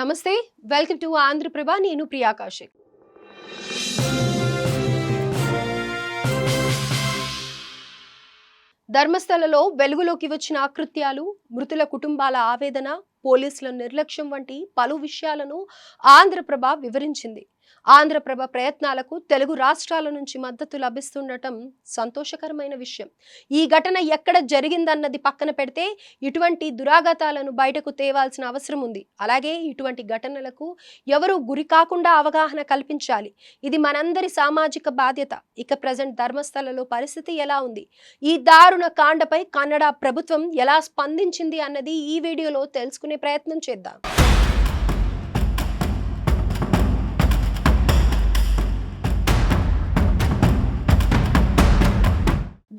నమస్తే, welcome to Andhraprabha. నేను ప్రియా కౌశిక్. ధర్మస్థలలో వెలుగులోకి వచ్చిన అకృత్యాలు, మృతుల కుటుంబాల ఆవేదన, పోలీసుల నిర్లక్ష్యం వంటి పలు విషయాలను ఆంధ్రప్రభ వివరించింది. ఆంధ్రప్రభ ప్రయత్నాలకు తెలుగు రాష్ట్రాల నుంచి మద్దతు లభిస్తుండటం సంతోషకరమైన విషయం. ఈ ఘటన ఎక్కడ జరిగిందన్నది పక్కన పెడితే ఇటువంటి దురాఘాతాలను బయటకు తేవాల్సిన అవసరం ఉంది. అలాగే ఇటువంటి ఘటనలకు ఎవరూ గురి కాకుండా అవగాహన కల్పించాలి. ఇది మనందరి సామాజిక బాధ్యత. ఇక ప్రజెంట్ ధర్మస్థలలో పరిస్థితి ఎలా ఉంది, ఈ దారుణ కాండపై కన్నడ ప్రభుత్వం ఎలా స్పందించింది అన్నది ఈ వీడియోలో తెలుసుకునే ప్రయత్నం చేద్దాం.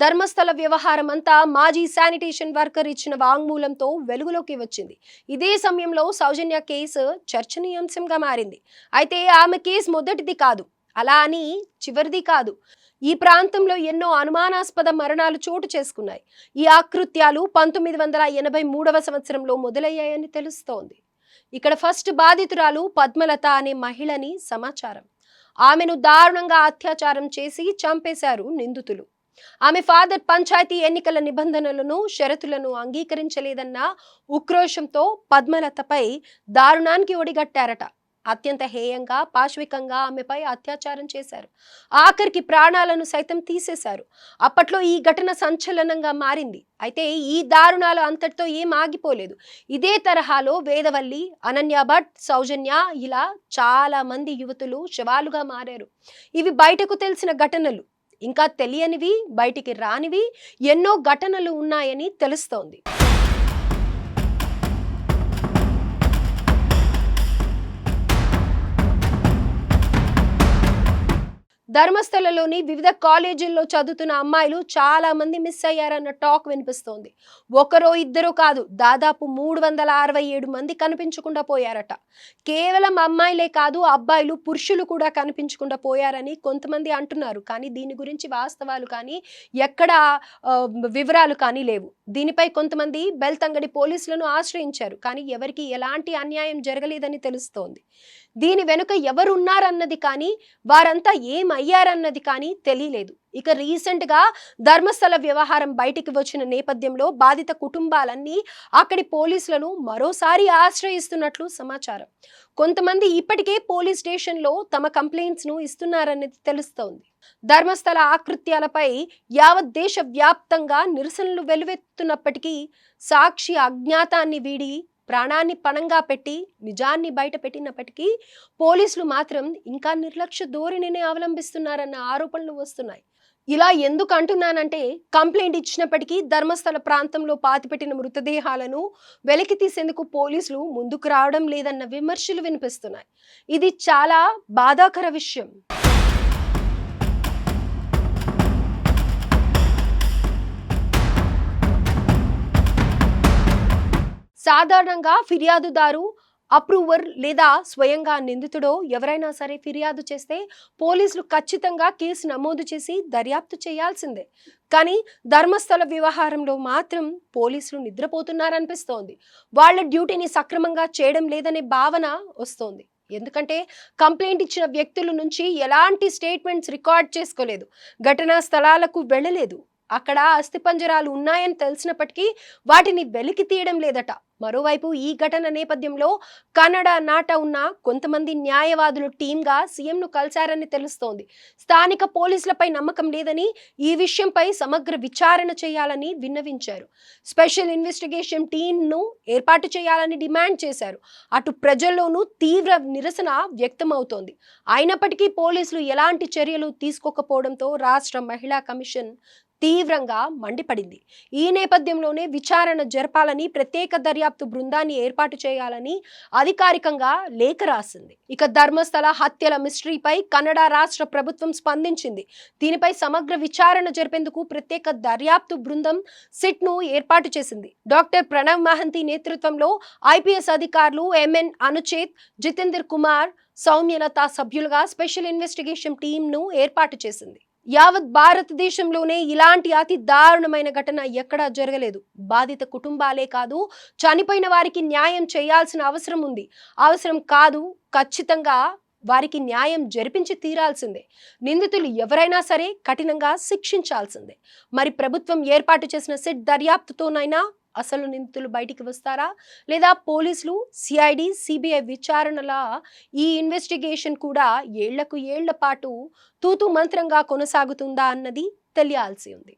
ధర్మస్థల వ్యవహారం అంతా మాజీ శానిటేషన్ వర్కర్ ఇచ్చిన వాంగ్మూలంతో వెలుగులోకి వచ్చింది. ఇదే సమయంలో సౌజన్య కేసు చర్చనీయాంశంగా మారింది. అయితే ఆమె కేసు మొదటిది కాదు, అలా అని చివరిది కాదు. ఈ ప్రాంతంలో ఎన్నో అనుమానాస్పద మరణాలు చోటు చేసుకున్నాయి. ఈ ఆకృత్యాలు 1983వ సంవత్సరంలో మొదలయ్యాయని తెలుస్తోంది. ఇక్కడ ఫస్ట్ బాధితురాలు పద్మలత అనే మహిళని సమాచారం. ఆమెను దారుణంగా అత్యాచారం చేసి చంపేశారు నిందితులు. ఆమె ఫాదర్ పంచాయతీ ఎన్నికల నిబంధనలను, షరతులను అంగీకరించలేదన్న ఉక్రోషంతో పద్మలతపై దారుణానికి ఒడిగట్టారట. అత్యంత హేయంగా, పాశవికంగా ఆమెపై అత్యాచారం చేశారు. ఆఖరికి ప్రాణాలను సైతం తీసేశారు. అప్పట్లో ఈ ఘటన సంచలనంగా మారింది. అయితే ఈ దారుణాలు అంతటితో ఏం ఆగిపోలేదు. ఇదే తరహాలో వేదవల్లి, అనన్య భట్, సౌజన్య ఇలా చాలా మంది యువతులు శవాలుగా మారారు. ఇవి బయటకు తెలిసిన ఘటనలు. ఇంకా తెలియనివి, బయటికి రానివి ఎన్నో ఘటనలు ఉన్నాయని తెలుస్తోంది. ధర్మస్థలలోని వివిధ కాలేజీల్లో చదువుతున్న అమ్మాయిలు చాలా మంది మిస్ అయ్యారన్న టాక్ వినిపిస్తోంది. ఒకరో ఇద్దరు కాదు, దాదాపు 367 మంది కనిపించకుండా పోయారట. కేవలం అమ్మాయిలే కాదు, అబ్బాయిలు, పురుషులు కూడా కనిపించకుండా పోయారని కొంతమంది అంటున్నారు. కానీ దీని గురించి వాస్తవాలు కానీ ఎక్కడ వివరాలు కానీ లేవు. దీనిపై కొంతమంది బెల్తంగడి పోలీసులను ఆశ్రయించారు. కానీ ఎవరికి ఎలాంటి అన్యాయం జరగలేదని తెలుస్తోంది. దీని వెనుక ఎవరున్నారన్నది కానీ, వారంతా ఏమయ్యారన్నది కానీ తెలియలేదు. ఇక రీసెంట్ గా ధర్మస్థల వ్యవహారం బయటికి వచ్చిన నేపథ్యంలో బాధిత కుటుంబాలన్నీ అక్కడి పోలీసులను మరోసారి ఆశ్రయిస్తున్నట్లు సమాచారం. కొంతమంది ఇప్పటికే పోలీస్ స్టేషన్ లో తమ కంప్లైంట్స్ ను ఇస్తున్నారన్నది తెలుస్తోంది. ధర్మస్థల ఆకృత్యాలపై యావత్ దేశ వ్యాప్తంగా నిరసనలు వెల్లువెత్తుతున్నప్పటికీ సాక్షి అజ్ఞాతాన్ని వీడి ప్రాణాన్ని పణంగా పెట్టి నిజాన్ని బయట పెట్టినప్పటికీ పోలీసులు మాత్రం ఇంకా నిర్లక్ష్య ధోరణిని అవలంబిస్తున్నారన్న ఆరోపణలు వస్తున్నాయి. ఇలా ఎందుకు అంటున్నానంటే, కంప్లైంట్ ఇచ్చినప్పటికీ ధర్మస్థల ప్రాంతంలో పాతిపెట్టిన మృతదేహాలను వెలికి తీసేందుకు పోలీసులు ముందుకు రావడం లేదన్న విమర్శలు వినిపిస్తున్నాయి. ఇది చాలా బాధాకర విషయం. సాధారణంగా ఫిర్యాదుదారు, అప్రూవర్ లేదా స్వయంగా నిందితుడో ఎవరైనా సరే ఫిర్యాదు చేస్తే పోలీసులు ఖచ్చితంగా కేసు నమోదు చేసి దర్యాప్తు చేయాల్సిందే. కానీ ధర్మస్థల వ్యవహారంలో మాత్రం పోలీసులు నిద్రపోతున్నారనిపిస్తోంది. వాళ్ళ డ్యూటీని సక్రమంగా చేయడం లేదనే భావన వస్తోంది. ఎందుకంటే కంప్లైంట్ ఇచ్చిన వ్యక్తుల నుంచి ఎలాంటి స్టేట్మెంట్స్ రికార్డ్ చేసుకోలేదు, ఘటనా స్థలాలకు వెళ్ళలేదు, అక్కడ అస్థిపంజరాలు ఉన్నాయని తెలిసినప్పటికీ వాటిని వెలికి తీయడం లేదట. మరోవైపు ఈ ఘటన నేపథ్యంలో కన్నడ నాట ఉన్న కొంతమంది న్యాయవాదులు టీంగా సీఎంను కలిశారని తెలుస్తోంది. స్థానిక పోలీసులపై నమ్మకం లేదని, ఈ విషయంపై సమగ్ర విచారణ చేయాలని విన్నవించారు. స్పెషల్ ఇన్వెస్టిగేషన్ టీంను ఏర్పాటు చేయాలని డిమాండ్ చేశారు. అటు ప్రజల్లోనూ తీవ్ర నిరసన వ్యక్తమవుతోంది. అయినప్పటికీ పోలీసులు ఎలాంటి చర్యలు తీసుకోకపోవడంతో రాష్ట్ర మహిళా కమిషన్ తీవ్రంగా మండిపడింది. ఈ నేపథ్యంలోనే విచారణ జరపాలని, ప్రత్యేక దర్యాప్తు బృందాన్ని ఏర్పాటు చేయాలని అధికారికంగా లేఖ రాసింది. ఇక ధర్మస్థల హత్యల మిస్టరీపై కన్నడ రాష్ట్ర ప్రభుత్వం స్పందించింది. దీనిపై సమగ్ర విచారణ జరిపేందుకు ప్రత్యేక దర్యాప్తు బృందం సిట్ ను ఏర్పాటు చేసింది. డాక్టర్ ప్రణవ్ మహంతి నేతృత్వంలో ఐపీఎస్ అధికారులు ఎంఎన్ అనుచేత్, జితేందర్ కుమార్, సౌమ్యలత సభ్యులుగా స్పెషల్ ఇన్వెస్టిగేషన్ టీంను ఏర్పాటు చేసింది. యావత్ భారతదేశంలోనే ఇలాంటి అతి దారుణమైన ఘటన ఎక్కడా జరగలేదు. బాధిత కుటుంబాలే కాదు, చనిపోయిన వారికి న్యాయం చేయాల్సిన అవసరం ఉంది. అవసరం కాదు, ఖచ్చితంగా వారికి న్యాయం జరిపించి తీరాల్సిందే. నిందితులు ఎవరైనా సరే కఠినంగా శిక్షించాల్సిందే. మరి ప్రభుత్వం ఏర్పాటు చేసిన సిట్ దర్యాప్తుతోనైనా అసలు నిందితులు బయటికి వస్తారా, లేదా పోలీసులు, సిఐడి, సిబిఐ విచారణల ఈ ఇన్వెస్టిగేషన్ కూడా ఏళ్లకు ఏళ్ల పాటు తూతు మంత్రంగా కొనసాగుతుందా అన్నది తెలియాల్సి ఉంది.